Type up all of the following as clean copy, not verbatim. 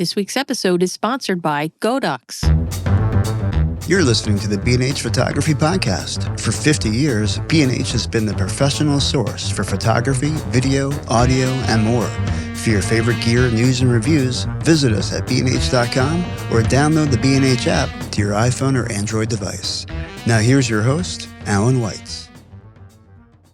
This week's episode is sponsored by Godox. You're listening to the B&H Photography Podcast. For 50 years, B&H has been the professional source for photography, video, audio, and more. For your favorite gear, news, and reviews, visit us at bnh.com or download the B&H app to your iPhone or Android device. Now here's your host, Alan Weitz.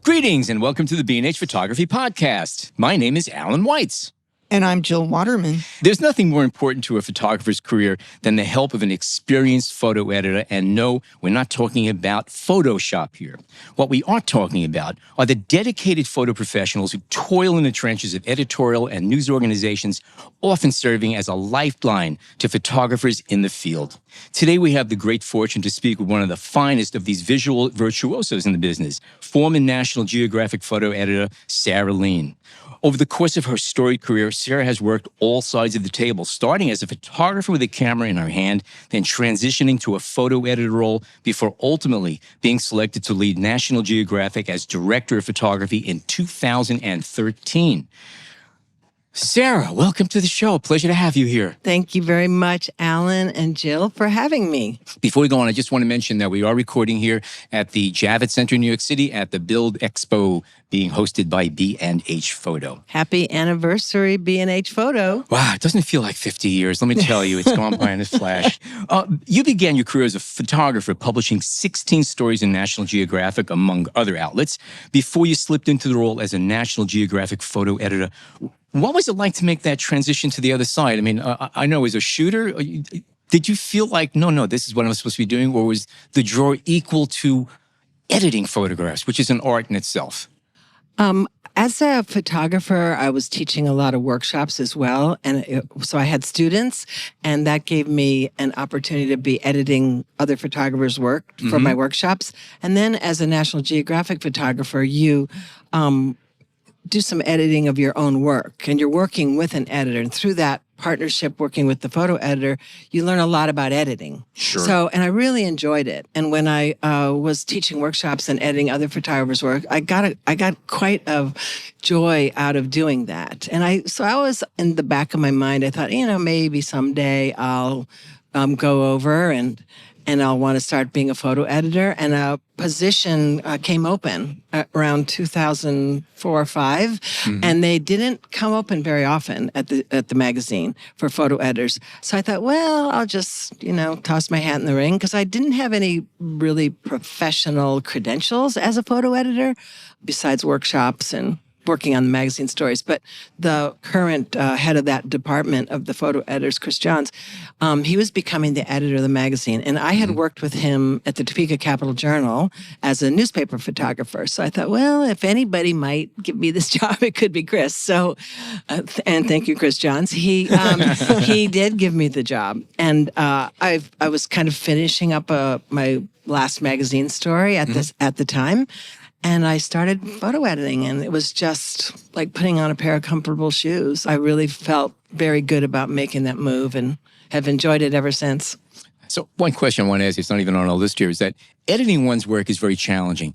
Greetings and welcome to the B&H Photography Podcast. My name is Alan Weitz. And I'm Jill Waterman. There's nothing more important to a photographer's career than the help of an experienced photo editor. And no, we're not talking about Photoshop here. What we are talking about are the dedicated photo professionals who toil in the trenches of editorial and news organizations, often serving as a lifeline to photographers in the field. Today, we have the great fortune to speak with one of the finest of these visual virtuosos in the business, former National Geographic photo editor, Sarah Leen. Over the course of her storied career, Sarah has worked all sides of the table, starting as a photographer with a camera in her hand, then transitioning to a photo editor role before ultimately being selected to lead National Geographic as Director of Photography in 2013. Sarah, welcome to the show. Pleasure to have you here. Thank you very much, Alan and Jill, for having me. Before we go on, I just want to mention that we are recording here at the Javits Center in New York City at the Bild Expo being hosted by B&H Photo. Happy anniversary, B&H Photo. Wow, it doesn't feel like 50 years. Let me tell you, it's gone by in a flash. You began your career as a photographer, publishing 16 stories in National Geographic, among other outlets, before you slipped into the role as a National Geographic photo editor. What was it like to make that transition to the other side? I mean, I know as a shooter, did you feel like, no, this is what I'm supposed to be doing? Or was the draw equal to editing photographs, which is an art in itself? As a photographer, I was teaching a lot of workshops as well. And so I had students, and that gave me an opportunity to be editing other photographers' work for my workshops. And then as a National Geographic photographer, you do some editing of your own work, and you're working with an editor. And through that partnership, working with the photo editor, you learn a lot about editing. Sure. So, and I really enjoyed it. And when I was teaching workshops and editing other photographers' work, I got quite a joy out of doing that. And I was in the back of my mind, I thought, maybe someday I'll go over and I'll want to start being a photo editor. And a position came open around 2004 or 5, and they didn't come open very often at the magazine for photo editors. So I thought, well, I'll just toss my hat in the ring, because I didn't have any really professional credentials as a photo editor, besides workshops and working on the magazine stories. But the current head of that department of the photo editors, Chris Johns, he was becoming the editor of the magazine. And I had worked with him at the Topeka Capital Journal as a newspaper photographer. So I thought, well, if anybody might give me this job, it could be Chris. So, and thank you, Chris Johns. He did give me the job. And I was kind of finishing up my last magazine story at the time. And I started photo editing, and it was just like putting on a pair of comfortable shoes. I really felt very good about making that move and have enjoyed it ever since. So one question I want to ask you, it's not even on our list here, is that editing one's work is very challenging.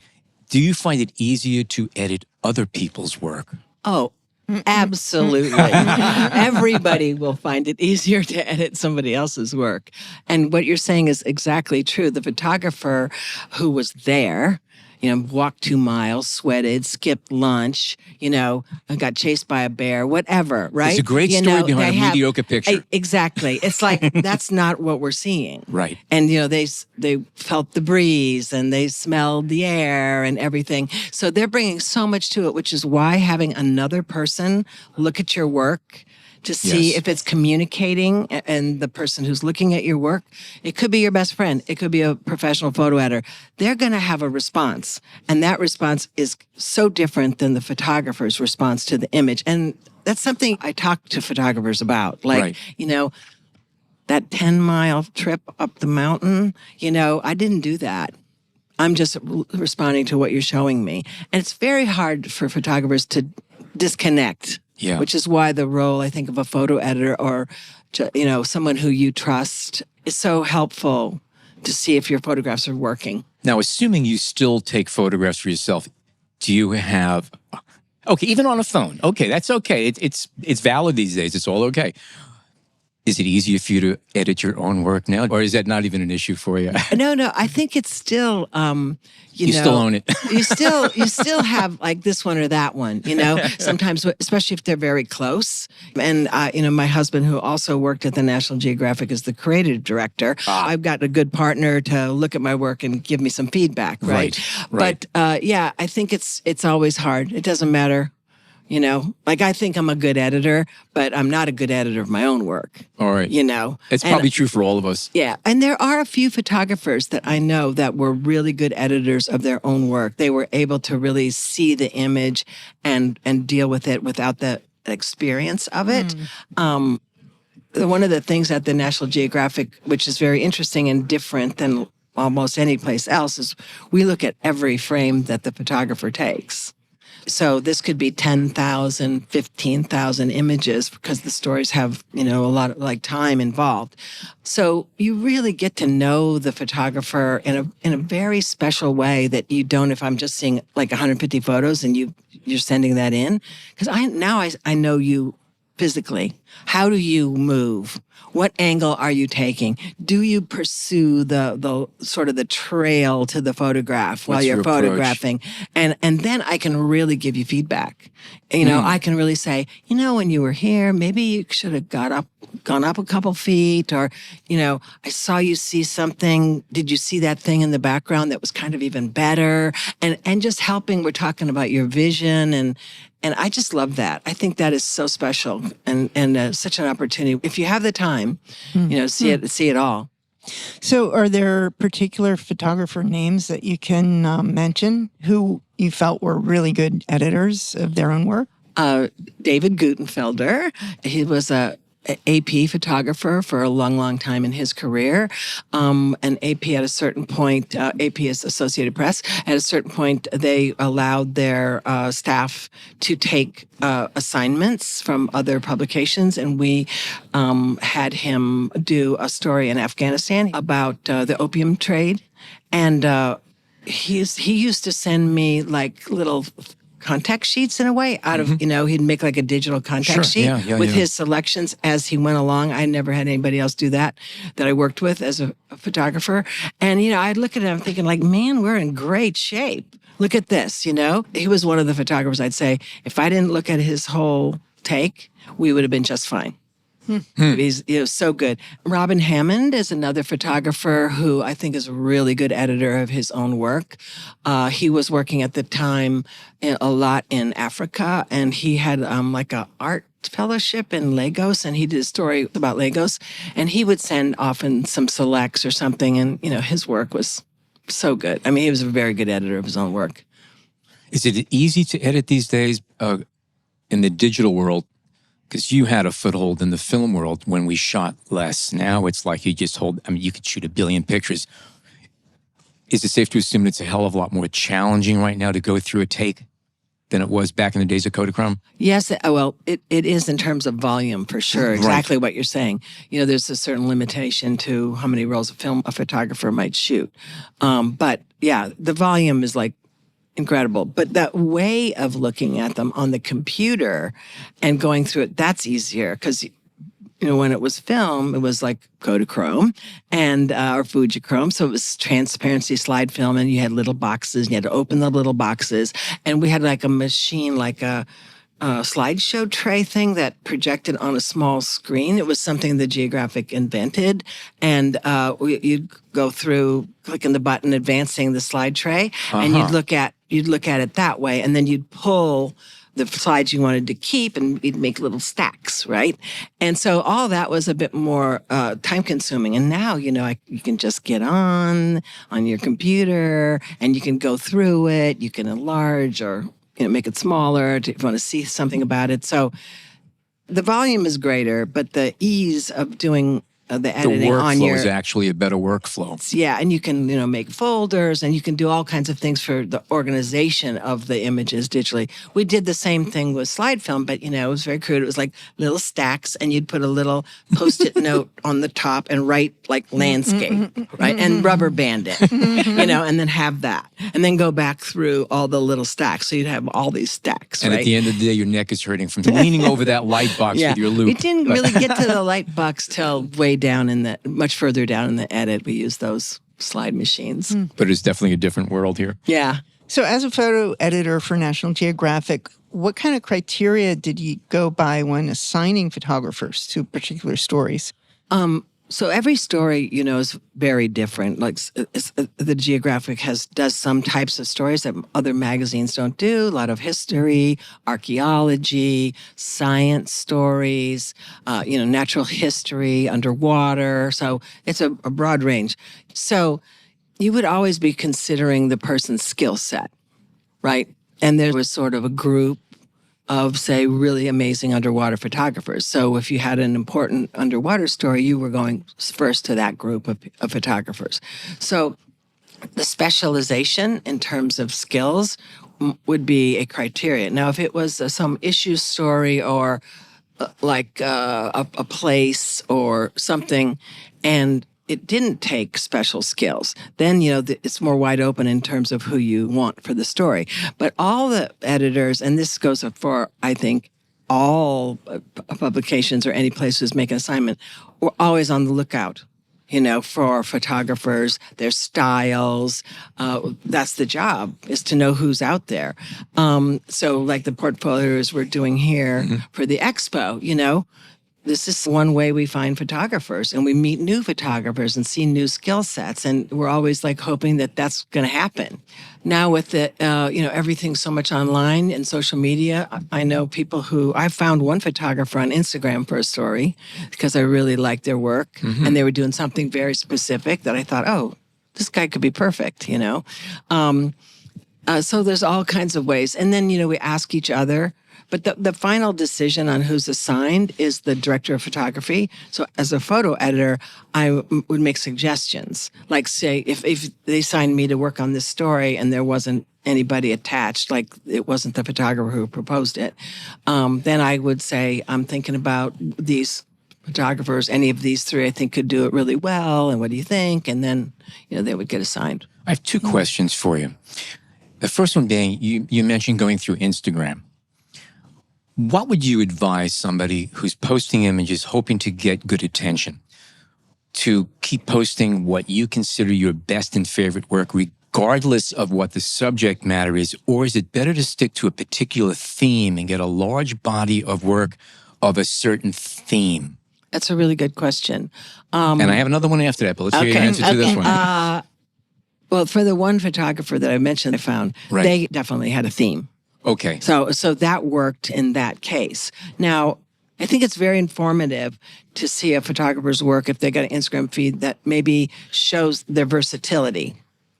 Do you find it easier to edit other people's work? Oh, absolutely. Everybody will find it easier to edit somebody else's work. And what you're saying is exactly true. The photographer who was there, walked 2 miles, sweated, skipped lunch, got chased by a bear, whatever, right? It's a great story behind a mediocre picture. Exactly. It's like, that's not what we're seeing. Right. And, they felt the breeze and they smelled the air and everything. So they're bringing so much to it, which is why having another person look at your work to see if it's communicating, and the person who's looking at your work, it could be your best friend, it could be a professional photo editor. They're going to have a response, and that response is so different than the photographer's response to the image. And that's something I talk to photographers about. Like, that 10-mile trip up the mountain, I didn't do that. I'm just responding to what you're showing me. And it's very hard for photographers to disconnect. Yeah. Which is why the role, I think, of a photo editor or, someone who you trust is so helpful to see if your photographs are working. Now, assuming you still take photographs for yourself, do you have, okay, even on a phone, okay, that's okay. It's valid these days. It's all okay. Is it easier for you to edit your own work now, or is that not even an issue for you? No, I think it's still, You still own it. you still have like this one or that one, sometimes, especially if they're very close. And, my husband, who also worked at the National Geographic as the creative director, I've got a good partner to look at my work and give me some feedback. Right. Right. But, I think it's always hard. It doesn't matter. Like I think I'm a good editor, but I'm not a good editor of my own work. All right. It's probably true for all of us. Yeah. And there are a few photographers that I know that were really good editors of their own work. They were able to really see the image and deal with it without the experience of it. One of the things at the National Geographic, which is very interesting and different than almost any place else, is we look at every frame that the photographer takes. So this could be 10,000, 15,000 images because the stories have, a lot of like time involved. So you really get to know the photographer in a very special way that you don't if I'm just seeing like 150 photos and you're sending that in. Because I know you physically. How do you move? What angle are you taking? Do you pursue the sort of the trail to the photograph while you're photographing? And then I can really give you feedback. I can really say, when you were here, maybe you should have gone up a couple feet, or, I saw you see something. Did you see that thing in the background that was kind of even better? And just helping, we're talking about your vision and I just love that. I think that is so special and such an opportunity. If you have the time, see it all. So are there particular photographer names that you can mention who you felt were really good editors of their own work? David Gutenfelder. He was a AP photographer for a long, long time in his career. And AP at a certain point, AP is Associated Press, at a certain point, they allowed their staff to take assignments from other publications. And we had him do a story in Afghanistan about the opium trade. And he used to send me like little contact sheets in a way out of, he'd make like a digital contact sheet with his selections as he went along. I never had anybody else do that I worked with as a photographer. And, I'd look at him thinking like, man, we're in great shape. Look at this, He was one of the photographers I'd say, if I didn't look at his whole take, we would have been just fine. He's so good. Robin Hammond is another photographer who I think is a really good editor of his own work. He was working at the time a lot in Africa, and he had like a art fellowship in Lagos, and he did a story about Lagos, and he would send often some selects or something, and his work was so good. I mean, he was a very good editor of his own work. Is it easy to edit these days in the digital world? Because you had a foothold in the film world when we shot less. Now it's like you could shoot 1 billion pictures. Is it safe to assume it's a hell of a lot more challenging right now to go through a take than it was back in the days of Kodachrome? Yes, well, it is in terms of volume for sure. Exactly what you're saying. There's a certain limitation to how many rolls of film a photographer might shoot. But yeah, the volume is like incredible. But that way of looking at them on the computer and going through it, that's easier because, when it was film, it was like Kodachrome and or Fujichrome. So it was transparency slide film, and you had little boxes, and you had to open the little boxes. And we had like a machine, like a slideshow tray thing that projected on a small screen. It was something the Geographic invented. And you'd go through clicking the button, advancing the slide tray, and you'd look at it that way. And then you'd pull the slides you wanted to keep, and you'd make little stacks, right? And so all that was a bit more time consuming. And now, you can just get on your computer, and you can go through it. You can enlarge or make it smaller if you want to see something about it. So the volume is greater, but the ease of doing the The editing on workflow your is actually a better workflow. yeah, and you can, make folders and you can do all kinds of things for the organization of the images digitally. We did the same thing with slide film, but it was very crude. It was like little stacks, and you'd put a little post-it note on the top and write like landscape, right? And rubber band it, and then have that. And then go back through all the little stacks. So you'd have all these stacks, And right? at the end of the day, your neck is hurting from leaning over that light box with your loop. We didn't really get to the light box till way down much further down in the edit. We used those slide machines. But it's definitely a different world here. Yeah. So as a photo editor for National Geographic, what kind of criteria did you go by when assigning photographers to particular stories? So every story, is very different. Like the Geographic does some types of stories that other magazines don't do. A lot of history, archaeology, science stories, natural history, underwater. So it's a broad range. So you would always be considering the person's skill set, right? And there was sort of a group of, say, really amazing underwater photographers. So if you had an important underwater story, you were going first to that group of photographers. So the specialization in terms of skills would be a criteria. Now, if it was some issue story or a place or something, and it didn't take special skills, then, it's more wide open in terms of who you want for the story. But all the editors, and this goes for, I think, all publications or any place who's making an assignment, we're always on the lookout, for photographers, their styles. That's the job, is to know who's out there. So like the portfolios we're doing here for the expo, this is one way we find photographers, and we meet new photographers and see new skill sets. And we're always like hoping that that's going to happen. Now with the, everything so much online and social media, I know people I found one photographer on Instagram for a story because I really liked their work, and they were doing something very specific that I thought, oh, this guy could be perfect, So there's all kinds of ways. And then, we ask each other. But the final decision on who's assigned is the director of photography. So as a photo editor, I would make suggestions. Like, say, if they signed me to work on this story and there wasn't anybody attached, like it wasn't the photographer who proposed it, then I would say, I'm thinking about these photographers. Any of these three I think could do it really well. And what do you think? And then, they would get assigned. I have two questions for you. The first one being, you mentioned going through Instagram. What would you advise somebody who's posting images hoping to get good attention to keep posting what you consider your best and favorite work, regardless of what the subject matter is? Or is it better to stick to a particular theme and get a large body of work of a certain theme? That's a really good question. And I have another one after that, but let's hear your answer to this one. Well, for the one photographer that I mentioned, I found, they definitely had a theme. Okay. So that worked in that case. Now, I think it's very informative to see a photographer's work if they got an Instagram feed that maybe shows their versatility,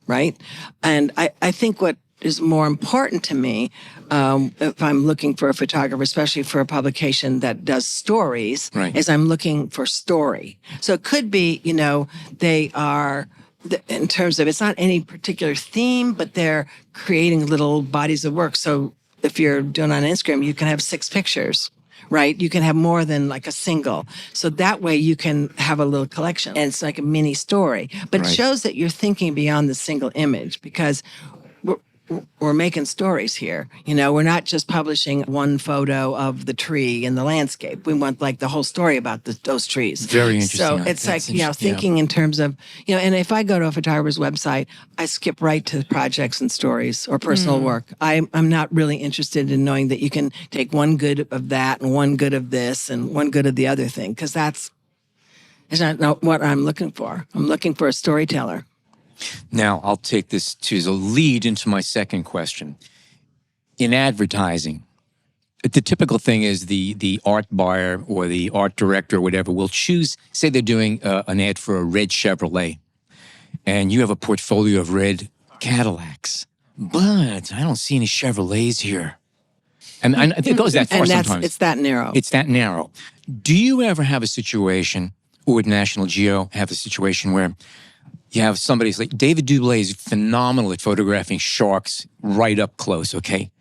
right? And I think what is more important to me, if I'm looking for a photographer, especially for a publication that does stories, is I'm looking for story. So it could be, they are, in terms of, it's not any particular theme, but they're creating little bodies of work. So if you're doing on Instagram, you can have 6 pictures, right? You can have more than like a single. So that way you can have a little collection, and it's like a mini story. But it shows that you're thinking beyond the single image, because we're making stories here. We're not just publishing one photo of the tree and the landscape. We want like the whole story about those trees. Very interesting. So it's like, thinking in terms of, and if I go to a photographer's website, I skip right to projects and stories or personal work. I'm not really interested in knowing that you can take one good of that and one good of this and one good of the other thing, because that's not what I'm looking for. I'm looking for a storyteller. Now, I'll take this as a lead into my second question. In advertising, the typical thing is the art buyer or the art director or whatever will choose, say they're doing an ad for a red Chevrolet, and you have a portfolio of red Cadillacs, but I don't see any Chevrolets here. And it goes that far sometimes. It's that narrow. It's that narrow. Do you ever have a situation or with National Geo have a situation where you have somebody's like David Dubé is phenomenal at photographing sharks right up close, okay?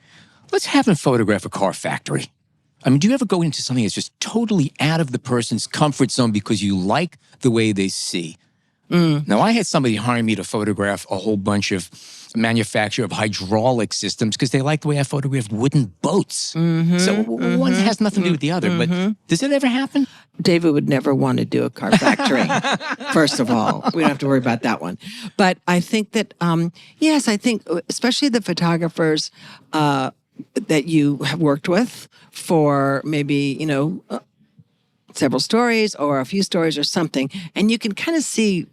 Let's have him photograph a car factory. I mean, do you ever go into something that's just totally out of the person's comfort zone because you like the way they see? Now, I had somebody hire me to photograph a whole bunch of manufacture of hydraulic systems because they like the way I photographed wooden boats. So one has nothing to do with the other. But does it ever happen? David would never want to do a car factory, first of all. We don't have to worry about that one. But I think that, yes, I think especially the photographers that you have worked with for maybe, several stories or a few stories or something, and you can kind of see,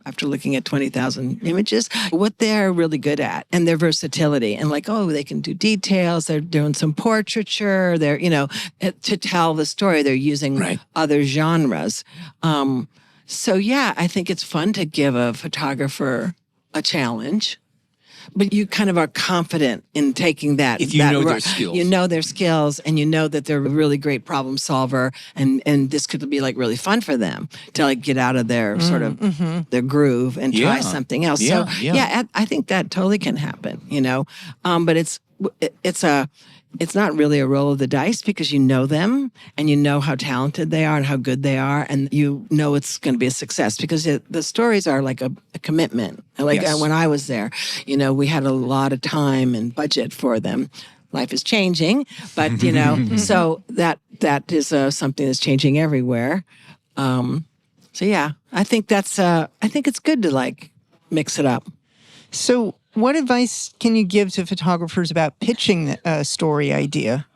after looking at 20,000 images, what they're really good at and their versatility. And like, they can do details. They're doing some portraiture. They're, to tell the story, they're using other genres. So yeah, I think it's fun to give a photographer a challenge. But you kind of are confident in taking that. If you know their skills. You know their skills and you know that they're a really great problem solver and this could be like really fun for them to like get out of their sort of their groove and try something else. Yeah, so yeah, I think that totally can happen, but it's not really a roll of the dice because you know them and you know how talented they are and how good they are. And you know it's going to be a success because the stories are like a commitment. Like when I was there, we had a lot of time and budget for them. Life is changing, but, so that is something that's changing everywhere. So yeah, I think I think it's good to like mix it up. So what advice can you give to photographers about pitching a story idea?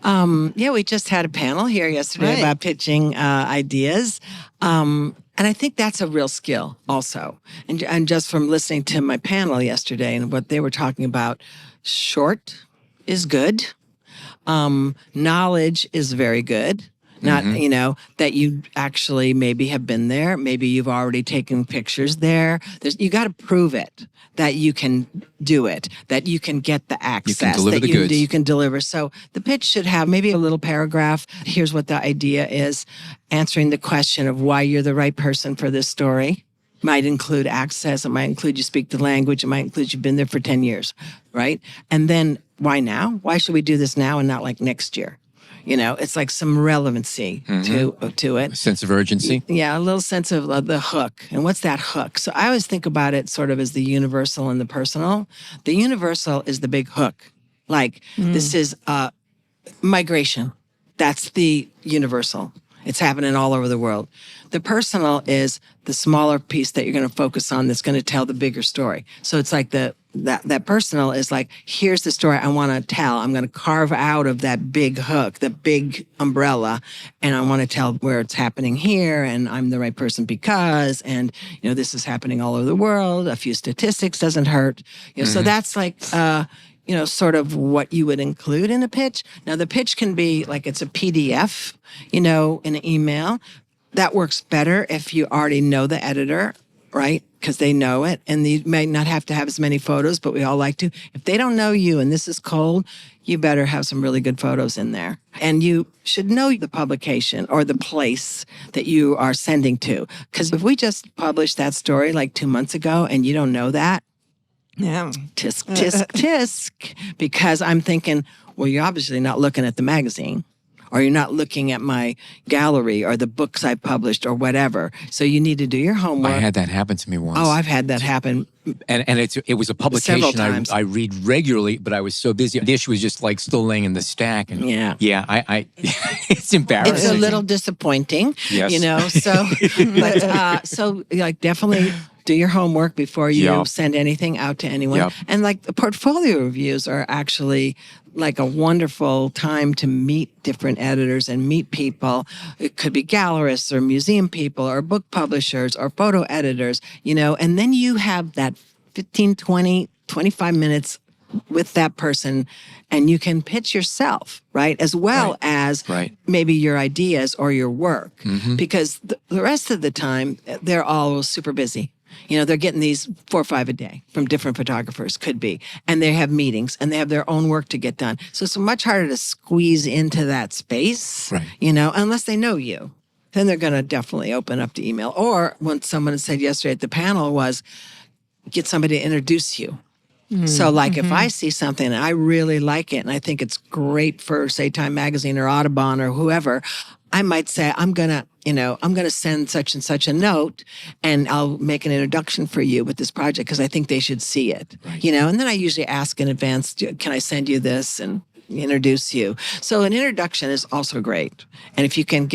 We just had a panel here yesterday about pitching ideas. And I think that's a real skill also. And just from listening to my panel yesterday and what they were talking about, short is good. Knowledge is very good. Not, that you actually maybe have been there. Maybe you've already taken pictures there. You got to prove it, that you can do it, that you can get the access. You can deliver the goods. You can deliver. So the pitch should have maybe a little paragraph. Here's what the idea is. Answering the question of why you're the right person for this story. Might include access. It might include you speak the language. It might include you've been there for 10 years, right? And then why now? Why should we do this now and not like next year? It's like some relevancy to it. A sense of urgency. Yeah, a little sense of the hook. And what's that hook? So I always think about it sort of as the universal and the personal. The universal is the big hook. Like this is migration. That's the universal. It's happening all over the world. The personal is the smaller piece that you're going to focus on that's going to tell the bigger story. So it's like that personal is like, here's the story I want to tell. I'm going to carve out of that big hook, the big umbrella, and I want to tell where it's happening here, and I'm the right person because, and, this is happening all over the world. A few statistics doesn't hurt. So that's like, sort of what you would include in a pitch. Now, the pitch can be like it's a PDF, in an email. That works better if you already know the editor, right? Because they know it. And you may not have to have as many photos, but we all like to. If they don't know you and this is cold, you better have some really good photos in there. And you should know the publication or the place that you are sending to. Because if we just published that story like 2 months ago and you don't know that, yeah, tisk, tisk, tisk. Because I'm thinking, well, you're obviously not looking at the magazine. Or you're not looking at my gallery or the books I published or whatever. So you need to do your homework. I had that happen to me once. Oh, I've had that happen. And it was a publication I read regularly, but I was so busy. The issue was just like still laying in the stack. And I it's embarrassing. It's a little disappointing, yes. So like definitely do your homework before you send anything out to anyone. Yep. And like the portfolio reviews are actually like a wonderful time to meet different editors and meet people. It could be gallerists or museum people or book publishers or photo editors, and then you have that 15, 20, 25 minutes with that person and you can pitch yourself, right? As well as maybe your ideas or your work. Because the rest of the time, they're all super busy. They're getting these 4 or 5 a day from different photographers, could be. And they have meetings and they have their own work to get done. So it's much harder to squeeze into that space, unless they know you. then they're going to definitely open up the email. Or what someone said yesterday at the panel was get somebody to introduce you. So like if I see something and I really like it and I think it's great for, say, Time Magazine or Audubon or whoever, I might say, I'm going to send such and such a note and I'll make an introduction for you with this project because I think they should see it, and then I usually ask in advance, can I send you this and introduce you? So an introduction is also great. And if you can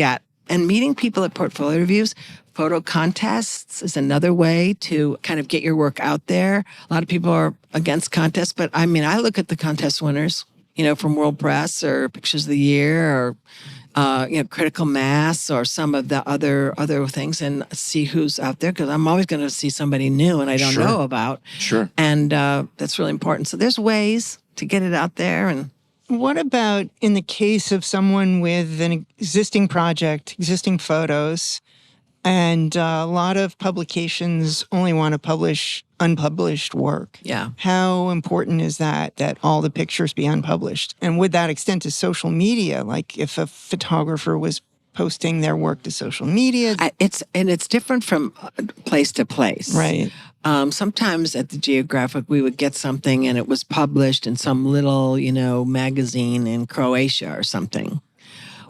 and meeting people at portfolio reviews, photo contests is another way to kind of get your work out there. A lot of people are against contests, but I mean, I look at the contest winners, from World Press or Pictures of the Year or, Critical Mass or some of the other things and see who's out there because I'm always going to see somebody new and I don't know about. Sure. And that's really important. So there's ways to get it out there. And what about in the case of someone with an existing project, existing photos, and a lot of publications only want to publish unpublished work? Yeah. How important is that all the pictures be unpublished? And would that extend to social media? Like if a photographer was posting their work to social media? It's different from place to place. Right. Sometimes at the Geographic, we would get something and it was published in some little, magazine in Croatia or something.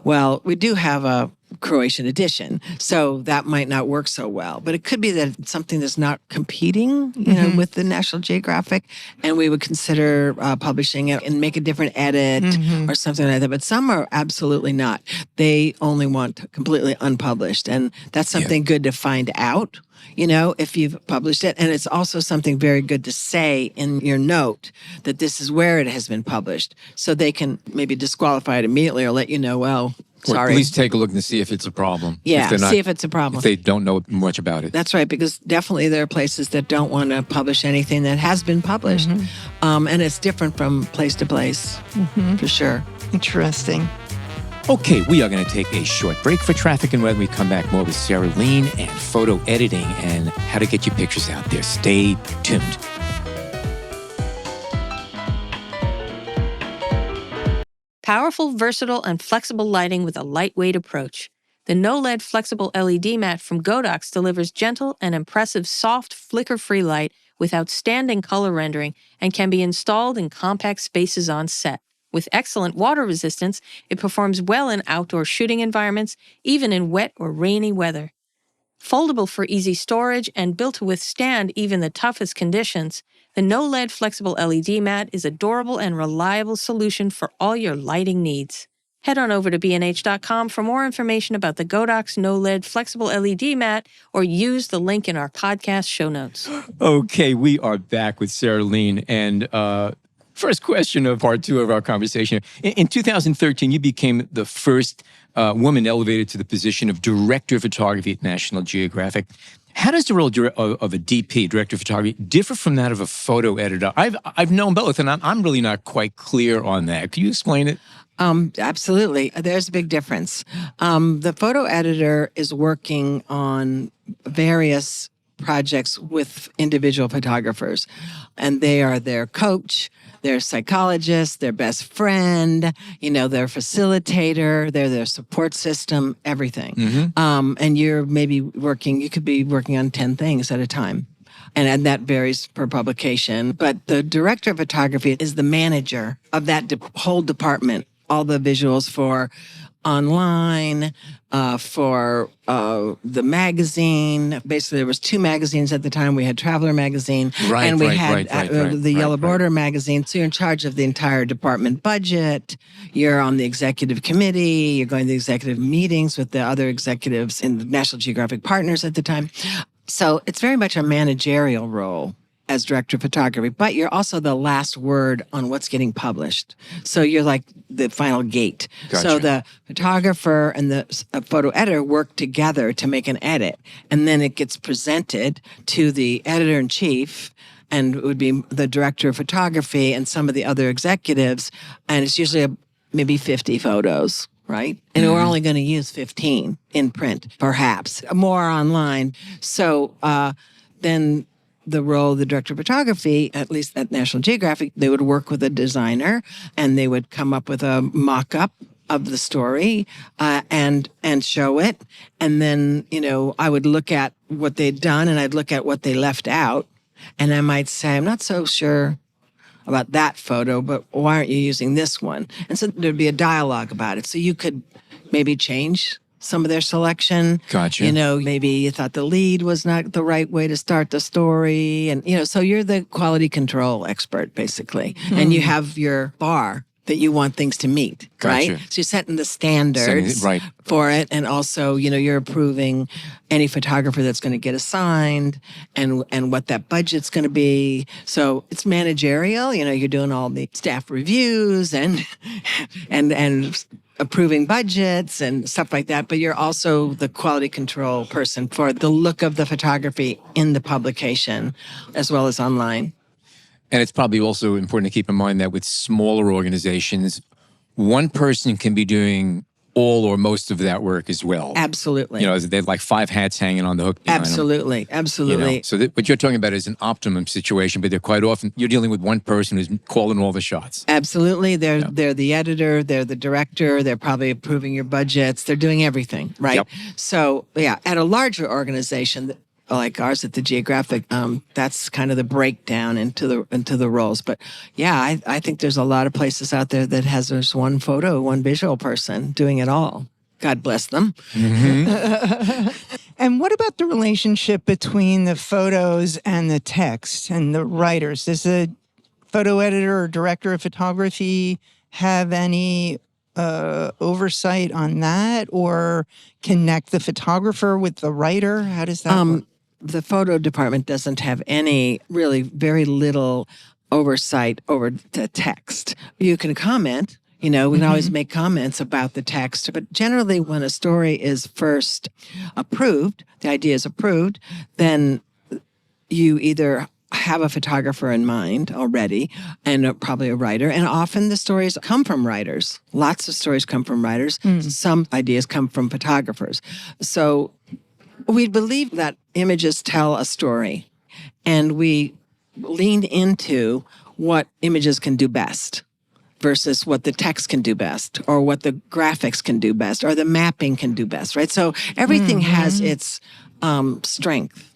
Well, we do have a Croatian edition, so that might not work so well. But it could be that it's something that's not competing, with the National Geographic, and we would consider publishing it and make a different edit or something like that. But some are absolutely not. They only want completely unpublished, and that's something good to find out. If you've published it. And it's also something very good to say in your note that this is where it has been published. So they can maybe disqualify it immediately or let you know, well, Or sorry. at least take a look and see if it's a problem. Yeah, if see if it's a problem. If they don't know much about it. That's right, because definitely there are places that don't want to publish anything that has been published. And it's different from place to place, for sure. Interesting. Okay, we are going to take a short break for traffic and weather. We come back more with Sarah Leen and photo editing and how to get your pictures out there. Stay tuned. Powerful, versatile, and flexible lighting with a lightweight approach. The no-LED flexible LED mat from Godox delivers gentle and impressive soft, flicker-free light with outstanding color rendering and can be installed in compact spaces on set. With excellent water resistance, it performs well in outdoor shooting environments, even in wet or rainy weather. Foldable for easy storage and built to withstand even the toughest conditions, the no-LED flexible LED mat is a durable and reliable solution for all your lighting needs. Head on over to bnh.com for more information about the Godox no-LED flexible LED mat or use the link in our podcast show notes. Okay, we are back with Sarah Leen and first question of part two of our conversation. In 2013, you became the first woman elevated to the position of Director of Photography at National Geographic. How does the role of a DP, Director of Photography, differ from that of a photo editor? I've known both, and I'm really not quite clear on that. Can you explain it? Absolutely. There's a big difference. The photo editor is working on various projects with individual photographers, and they are their coach, their psychologist, their best friend, their facilitator, they're their support system, everything. And you could be working on 10 things at a time. And that varies per publication. But the director of photography is the manager of that whole department, all the visuals for online, for the magazine. Basically, there was 2 magazines at the time. We had Traveler magazine, and we had the Yellow Border magazine. So you're in charge of the entire department budget. You're on the executive committee. You're going to the executive meetings with the other executives in the National Geographic partners at the time. So it's very much a managerial role as director of photography, but you're also the last word on what's getting published. So you're like the final gate. Gotcha. So the photographer and the photo editor work together to make an edit, and then it gets presented to the editor-in-chief, and it would be the director of photography and some of the other executives, and it's usually maybe 50 photos. Right? And we're only going to use 15 in print, perhaps, more online. So then the role of the director of photography, at least at National Geographic, they would work with a designer and they would come up with a mock-up of the story and show it. And then, I would look at what they'd done and I'd look at what they left out. And I might say, I'm not so sure about that photo, but why aren't you using this one? And so there'd be a dialogue about it. So you could maybe change some of their selection. Gotcha. Maybe you thought the lead was not the right way to start the story. And, so you're the quality control expert, basically. And you have your bar that you want things to meet, Gotcha. right? So you're setting the standards for it. And also, you're approving any photographer that's going to get assigned and what that budget's going to be. So it's managerial. You're doing all the staff reviews and approving budgets and stuff like that. But you're also the quality control person for the look of the photography in the publication as well as online. And it's probably also important to keep in mind that with smaller organizations, one person can be doing all or most of that work as well. Absolutely. They have like 5 hats hanging on the hook behind Absolutely. them. Absolutely. So what you're talking about is an optimum situation, but they're quite often, you're dealing with one person who's calling all the shots. Absolutely. They're the editor, they're the director, they're probably approving your budgets, they're doing everything, right? Yep. So, at a larger organization, like ours at the Geographic, that's kind of the breakdown into the roles. But I think there's a lot of places out there that has there's one visual person doing it all. God bless them. Mm-hmm. And what about the relationship between the photos and the text and the writers? Does the photo editor or director of photography have any oversight on that, or connect the photographer with the writer? How does that work? The photo department doesn't have any, really very little oversight over the text. You can comment, we can always make comments about the text, but generally when a story is first approved, the idea is approved, then you either have a photographer in mind already and probably a writer. And often the stories come from writers. Lots of stories come from writers. Some ideas come from photographers. So we believe that images tell a story, and we lean into what images can do best versus what the text can do best, or what the graphics can do best, or the mapping can do best, right? So everything has its strength.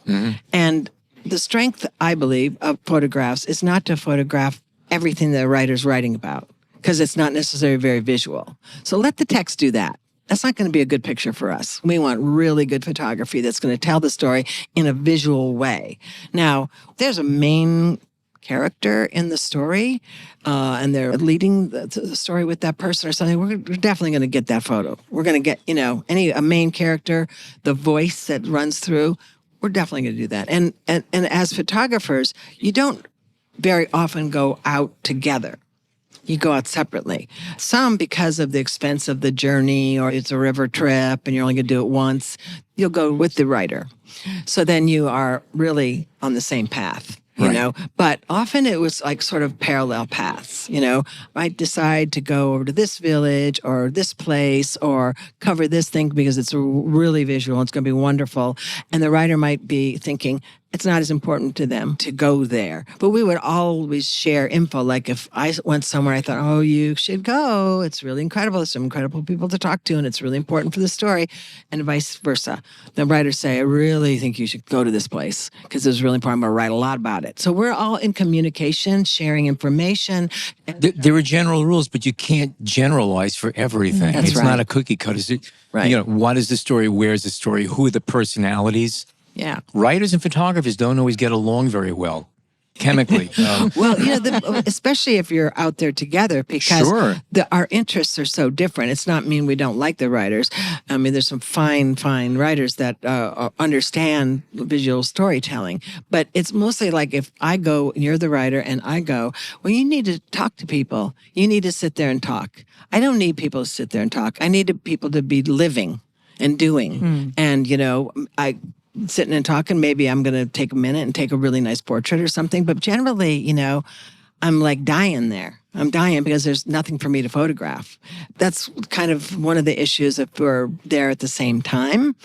And the strength, I believe, of photographs is not to photograph everything the writer's writing about, because it's not necessarily very visual. So let the text do that. That's not going to be a good picture for us. We want really good photography that's going to tell the story in a visual way. Now, there's a main character in the story, and they're leading the story with that person or something. We're definitely going to get that photo. We're going to get, a main character, the voice that runs through. We're definitely going to do that. And as photographers, you don't very often go out together. You go out separately. Some, because of the expense of the journey, or it's a river trip and you're only going to do it once, you'll go with the writer. So then you are really on the same path. But often it was like sort of parallel paths, might decide to go over to this village or this place or cover this thing because it's really visual. It's going to be wonderful. And the writer might be thinking, it's not as important to them to go there. But we would always share info. Like if I went somewhere, I thought, oh, you should go. It's really incredible. There's some incredible people to talk to, and it's really important for the story, and vice versa. The writers say, I really think you should go to this place because it's really important. I'm going to write a lot about it. So we're all in communication, sharing information. There are general rules, but you can't generalize for everything. That's it's right. not a cookie cutter. Right. What is the story? Where's the story? Who are the personalities? Yeah. Writers and photographers don't always get along very well chemically. Well, especially if you're out there together, because Sure. our interests are so different. It's not mean we don't like the writers. I mean, there's some fine writers that understand visual storytelling, but it's mostly like if I go and you're the writer and I go, well, you need to talk to people. You need to sit there and talk. I don't need people to sit there and talk. I need people to be living and doing. And, I sitting and talking, maybe I'm going to take a minute and take a really nice portrait or something. But generally, I'm like dying there. I'm dying because there's nothing for me to photograph. That's kind of one of the issues if we're there at the same time.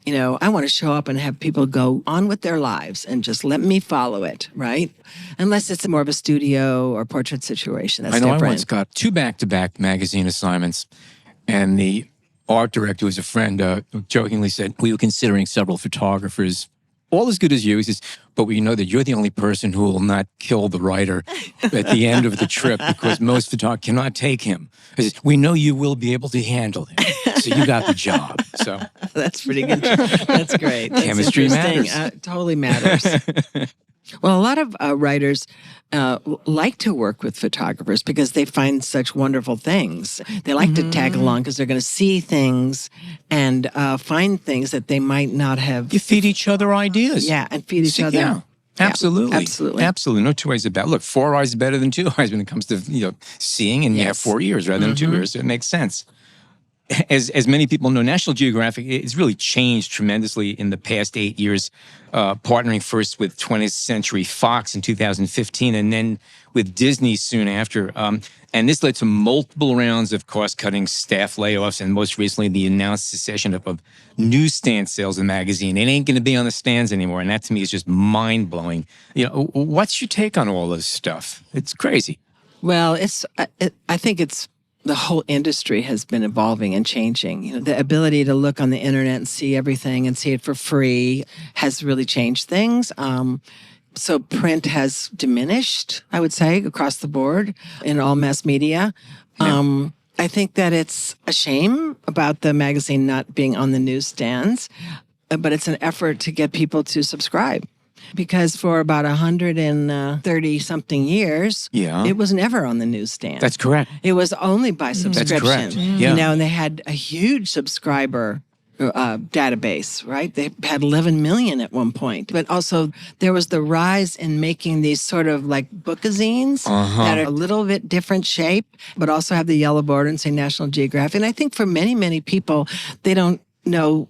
I want to show up and have people go on with their lives and just let me follow it, right? Unless it's more of a studio or portrait situation. That's I know different. I once got 2 back-to-back magazine assignments. And the art director, who was a friend, jokingly said, we were considering several photographers, all as good as you. He says, but we know that you're the only person who will not kill the writer at the end of the trip because most photographers cannot take him. He says, we know you will be able to handle him. So you got the job. So That's pretty good. That's great. That's Chemistry interesting. matters. Totally matters. Well, a lot of writers like to work with photographers because they find such wonderful things. They like to tag along because they're going to see things and find things that they might not have. You feed each other ideas. Yeah, and feed each other. Yeah. Absolutely. absolutely. Absolutely. No two ways about it. Look, 4 eyes are better than 2 eyes when it comes to, seeing, and you have 4 ears rather than 2 ears. So it makes sense. As many people know, National Geographic has really changed tremendously in the past 8 years, partnering first with 20th Century Fox in 2015 and then with Disney soon after. And this led to multiple rounds of cost-cutting, staff layoffs, and most recently the announced cessation of newsstand sales of the magazine. It ain't going to be on the stands anymore, and that to me is just mind-blowing. What's your take on all this stuff? It's crazy. Well, I think it's the whole industry has been evolving and changing. The ability to look on the internet and see everything and see it for free has really changed things. So print has diminished, I would say, across the board in all mass media. I think that it's a shame about the magazine not being on the newsstands, but it's an effort to get people to subscribe. Because for about 130-something years, it was never on the newsstand. That's correct. It was only by subscription. That's correct. Yeah. And they had a huge subscriber database, right? They had 11 million at one point. But also there was the rise in making these sort of like bookazines that are a little bit different shape, but also have the yellow border and say National Geographic. And I think for many, many people, they don't know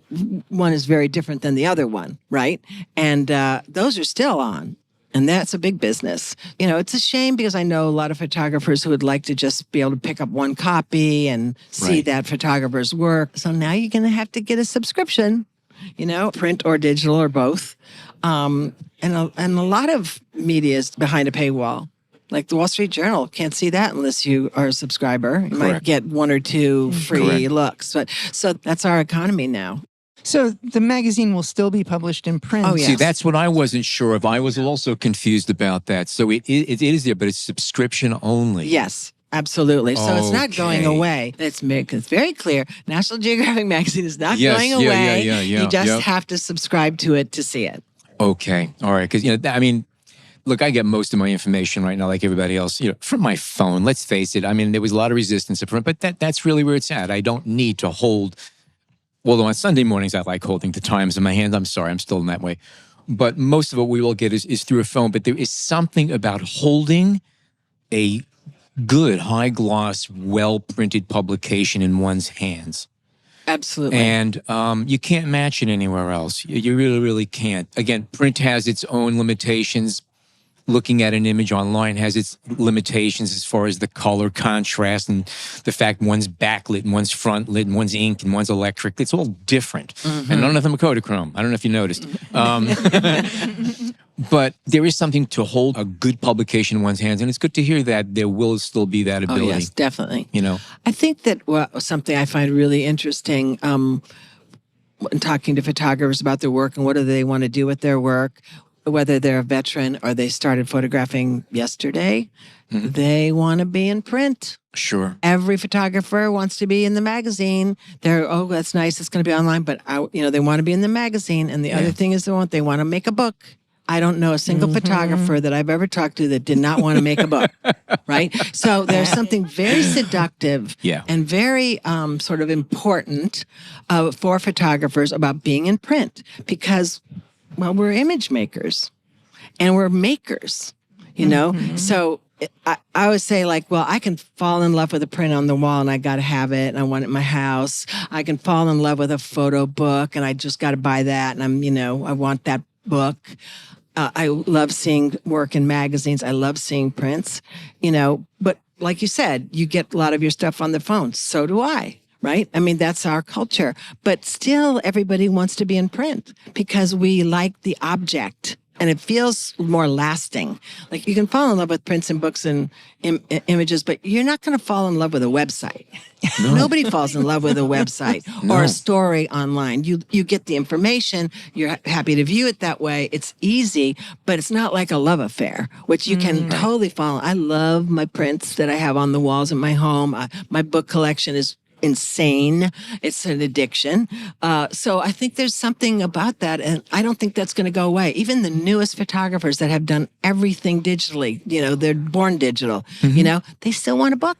one is very different than the other one, right? And those are still on. And that's a big business. It's a shame because I know a lot of photographers who would like to just be able to pick up one copy and see that photographer's work. So now you're going to have to get a subscription, print or digital or both. And a lot of media is behind a paywall. Like the Wall Street Journal, can't see that unless you are a subscriber. You might get 1 or 2 free looks. But so that's our economy now. So the magazine will still be published in print. Oh, yeah. See, that's what I wasn't sure of. I was also confused about that. So it is there, but it's subscription only. Yes, absolutely. So it's not going away. It's very clear. National Geographic magazine is not going away. You just have to subscribe to it to see it. Okay. All right. Because, look, I get most of my information right now, like everybody else, from my phone. Let's face it. There was a lot of resistance to print, but that's really where it's at. I don't need to hold. Although on Sunday mornings, I like holding the Times in my hand. I'm sorry, I'm still in that way. But most of what we will get is through a phone. But there is something about holding a good, high-gloss, well-printed publication in one's hands. Absolutely. And you can't match it anywhere else. You really, really can't. Again, print has its own limitations. Looking at an image online has its limitations as far as the color contrast and the fact one's backlit and one's frontlit and one's ink and one's electric. It's all different. And none of them are Kodachrome. I don't know if you noticed. But there is something to hold a good publication in one's hands. And it's good to hear that there will still be that ability. Oh, yes, definitely. I think that something I find really interesting in talking to photographers about their work and what do they want to do with their work, whether they're a veteran or they started photographing yesterday, they want to be in print. Sure. Every photographer wants to be in the magazine. That's nice. It's going to be online, but they want to be in the magazine. And the other thing is they want to make a book. I don't know a single photographer that I've ever talked to that did not want to make a book, right? So there's something very seductive and very sort of important for photographers about being in print because, we're image makers and we're makers, So I always say I can fall in love with a print on the wall and I got to have it and I want it in my house. I can fall in love with a photo book and I just got to buy that and I want that book. I love seeing work in magazines. I love seeing prints, but like you said, you get a lot of your stuff on the phone. So do I. Right? That's our culture. But still, everybody wants to be in print because we like the object. and it feels more lasting. Like you can fall in love with prints and books and images, but you're not going to fall in love with a website. No. Nobody falls in love with a website No. or a story online. You get the information. You're happy to view it that way. It's easy, but it's not like a love affair, which you can totally fall. I love my prints that I have on the walls in my home. My book collection is insane. It's an addiction. So I think there's something about that. And I don't think that's going to go away. Even the newest photographers that have done everything digitally, they're born digital, they still want a book.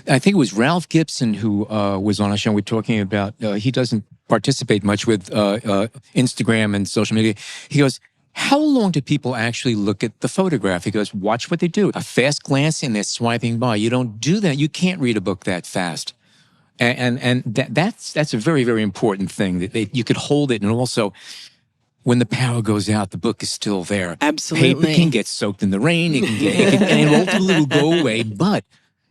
I think it was Ralph Gibson who was on our show. We're talking about, he doesn't participate much with Instagram and social media. He goes, how long do people actually look at the photograph? He goes, watch what they do. A fast glance and they're swiping by. You don't do that. You can't read a book that fast. And that's a very, very important thing that you could hold it. And also, when the power goes out, the book is still there. Absolutely. Paper can get soaked in the rain. And it ultimately will go away, but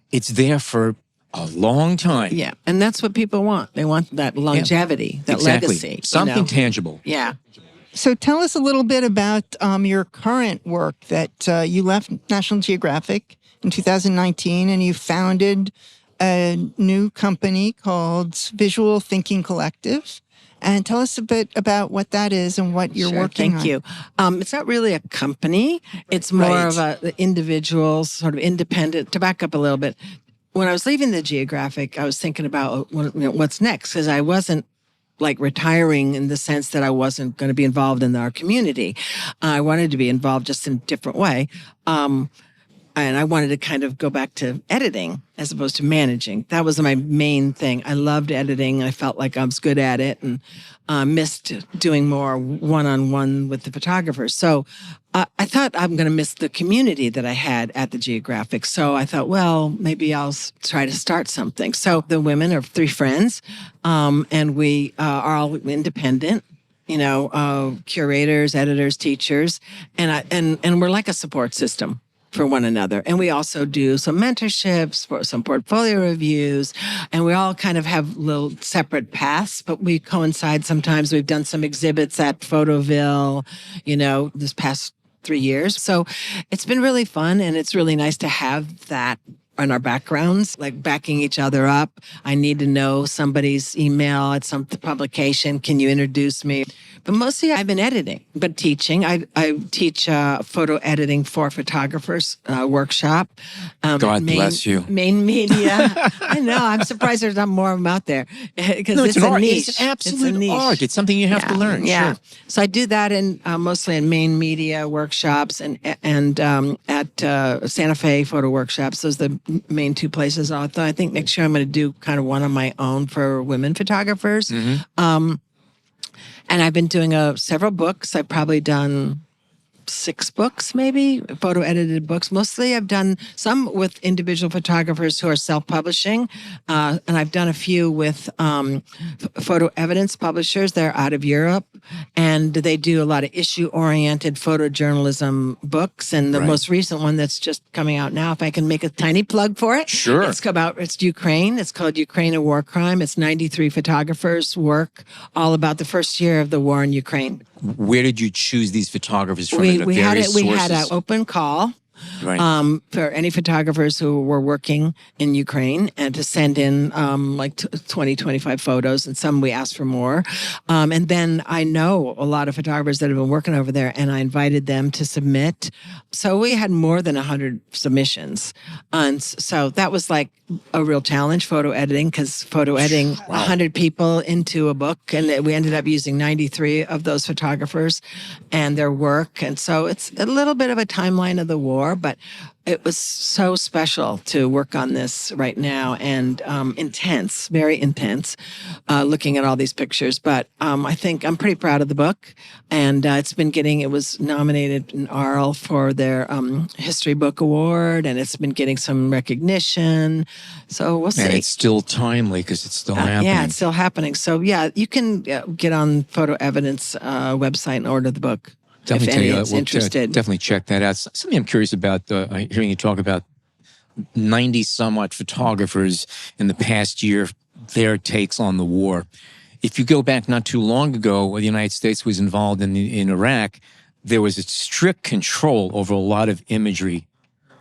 it's there for a long time. Yeah. And that's what people want. They want that longevity, that exactly. legacy. Something tangible. Yeah. So tell us a little bit about your current work that you left National Geographic in 2019 and you founded a new company called Visual Thinking Collective. And tell us a bit about what that is and what you're working on. Thank you. It's not really a company. It's more of a individual, sort of independent. To back up a little bit, when I was leaving the Geographic, I was thinking about what's next, because I wasn't like retiring in the sense that I wasn't going to be involved in our community. I wanted to be involved just in a different way. And I wanted to kind of go back to editing as opposed to managing. That was my main thing. I loved editing. I felt like I was good at it and missed doing more one-on-one with the photographers. So I thought I'm going to miss the community that I had at the Geographic. So I thought, well, maybe I'll try to start something. So the women are 3 friends, and we are all independent. Curators, editors, teachers, and we're like a support system for one another. And we also do some mentorships, for some portfolio reviews, and we all kind of have little separate paths, but we coincide sometimes. We've done some exhibits at Photoville, this past 3 years. So it's been really fun, and it's really nice to have that in our backgrounds, like backing each other up. I need to know somebody's email at some publication. Can you introduce me? But mostly I've been editing, but teaching. I teach photo editing for photographers workshop. God bless you. Main media. I know. I'm surprised there's not more of them out there because it's an a art. niche. It's an absolute a niche. art. It's something you have to learn. Yeah. Sure. So I do that mostly in main media workshops and at Santa Fe photo workshops. Those are the main 2 places. Although I think next year I'm going to do kind of one on my own for women photographers. Mm-hmm. And I've been doing several books. I've probably done 6 books, maybe, photo edited books. Mostly I've done some with individual photographers who are self-publishing. And I've done a few with photo evidence publishers. They're out of Europe. And they do a lot of issue-oriented photojournalism books. And the most recent one that's just coming out now, if I can make a tiny plug for it. Sure. It's Ukraine. It's called Ukraine, a War Crime. It's 93 photographers' work all about the first year of the war in Ukraine. Where did you choose these photographers from? We had sources? an open call Right. for any photographers who were working in Ukraine and to send in 20, 25 photos, and some we asked for more. And then I know a lot of photographers that have been working over there, and I invited them to submit. So we had more than 100 submissions. And so that was like a real challenge, photo editing, because photo editing 100 people into a book, and we ended up using 93 of those photographers and their work. And so it's a little bit of a timeline of the war, but it was so special to work on this right now, and intense, very intense, looking at all these pictures. But I think I'm pretty proud of the book, and it was nominated in ARL for their History Book Award, and it's been getting some recognition. So we'll see. And it's still timely because it's still happening. Yeah, it's still happening. So yeah, you can get on Photo Evidence website and order the book. Definitely, if anyone's interested. Definitely check that out. Something I'm curious about, hearing you talk about 90 somewhat photographers in the past year, their takes on the war. If you go back not too long ago, when the United States was involved in Iraq, there was a strict control over a lot of imagery.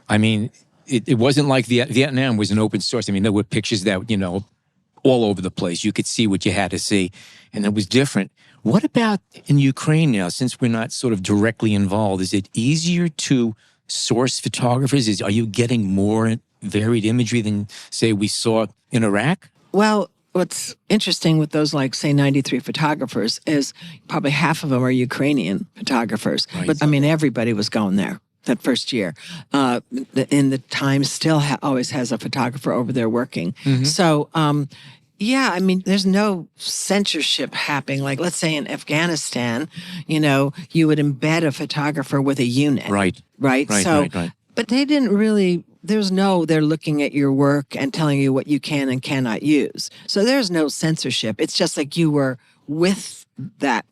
I mean, it wasn't like Vietnam was an open source. I mean, there were pictures that, all over the place. You could see what you had to see, and it was different. What about in Ukraine now, since we're not sort of directly involved? Is it easier to source photographers? Are you getting more varied imagery than, say, we saw in Iraq? Well, what's interesting with those, like, say, 93 photographers is probably half of them are Ukrainian photographers. Right. But, I mean, everybody was going there that first year. In the Times still always has a photographer over there working. Mm-hmm. So, yeah, I mean, there's no censorship happening. Like, let's say in Afghanistan, you would embed a photographer with a unit. Right. Right. So, but they didn't really, they're looking at your work and telling you what you can and cannot use. So there's no censorship. It's just like you were with that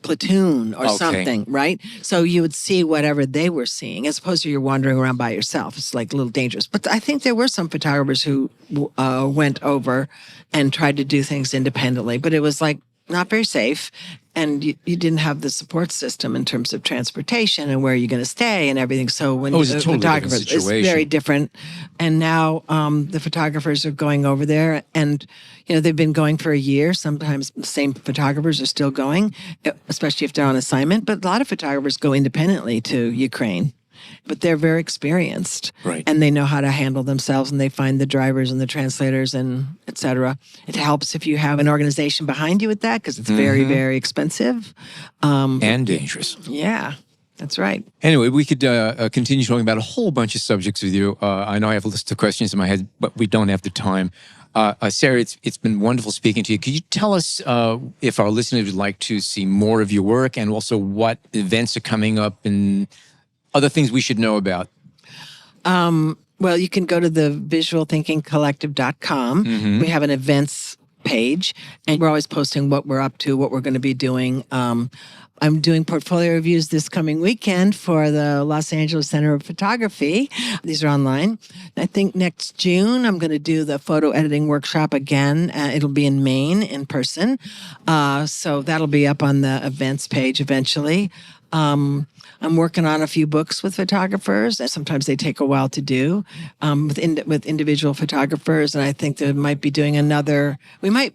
platoon or something, right? So you would see whatever they were seeing, as opposed to you're wandering around by yourself. It's like a little dangerous. But I think there were some photographers who went over and tried to do things independently, but it was like not very safe. And you didn't have the support system in terms of transportation and where you're going to stay and everything. So when it was a totally different situation. It's very different. And now the photographers are going over there, and they've been going for a year. Sometimes the same photographers are still going, especially if they're on assignment. But a lot of photographers go independently to Ukraine. But they're very experienced, right? And they know how to handle themselves, and they find the drivers and the translators and et cetera. It helps if you have an organization behind you with that, because it's very, very expensive. And dangerous. Yeah, that's right. Anyway, we could continue talking about a whole bunch of subjects with you. I know I have a list of questions in my head, but we don't have the time. Sarah, it's been wonderful speaking to you. Could you tell us if our listeners would like to see more of your work, and also what events are coming up and other things we should know about? Well, you can go to the visualthinkingcollective.com. Mm-hmm. We have an events page, and we're always posting what we're up to, what we're going to be doing. I'm doing portfolio reviews this coming weekend for the Los Angeles Center of Photography. These are online. I think next June, I'm going to do the photo editing workshop again. It'll be in Maine in person. So that'll be up on the events page eventually. I'm working on a few books with photographers. Sometimes they take a while to do with individual photographers. And I think they might be doing another. I'm not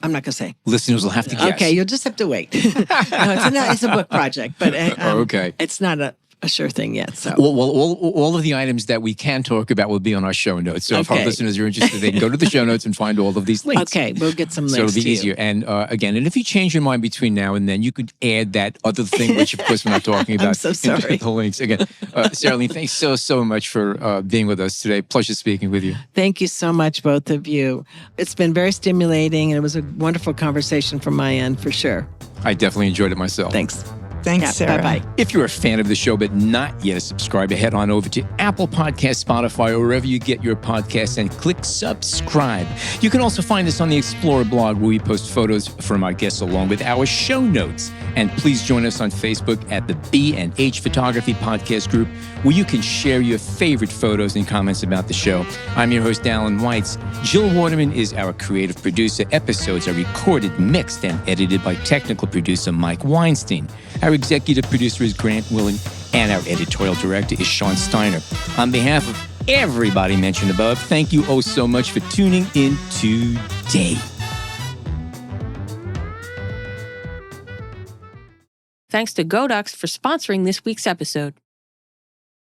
going to say. Listeners will have to guess. Okay, you'll just have to wait. No, it's a book project, but okay. It's not a sure thing yet. So well, all of the items that we can talk about will be on our show notes. So if our listeners are interested, they can go to the show notes and find all of these links. Okay, we'll get some links. So it'll be easier. And again, if you change your mind between now and then, you could add that other thing, which of course we're not talking about. I'm so sorry. The links again. Sarah Leen, thanks so much for being with us today. Pleasure speaking with you. Thank you so much, both of you. It's been very stimulating, and it was a wonderful conversation from my end, for sure. I definitely enjoyed it myself. Thanks. Thanks, Sarah. Bye-bye. If you're a fan of the show but not yet a subscriber, head on over to Apple Podcasts, Spotify, or wherever you get your podcasts and click subscribe. You can also find us on the Explorer blog, where we post photos from our guests along with our show notes. And please join us on Facebook at the B&H Photography Podcast Group, where you can share your favorite photos and comments about the show. I'm your host, Alan Weitz. Jill Waterman is our creative producer. Episodes are recorded, mixed, and edited by technical producer Mike Weinstein. Our executive producer is Grant Willing, and our editorial director is Sean Steiner. On behalf of everybody mentioned above, thank you oh so much for tuning in today. Thanks to Godox for sponsoring this week's episode.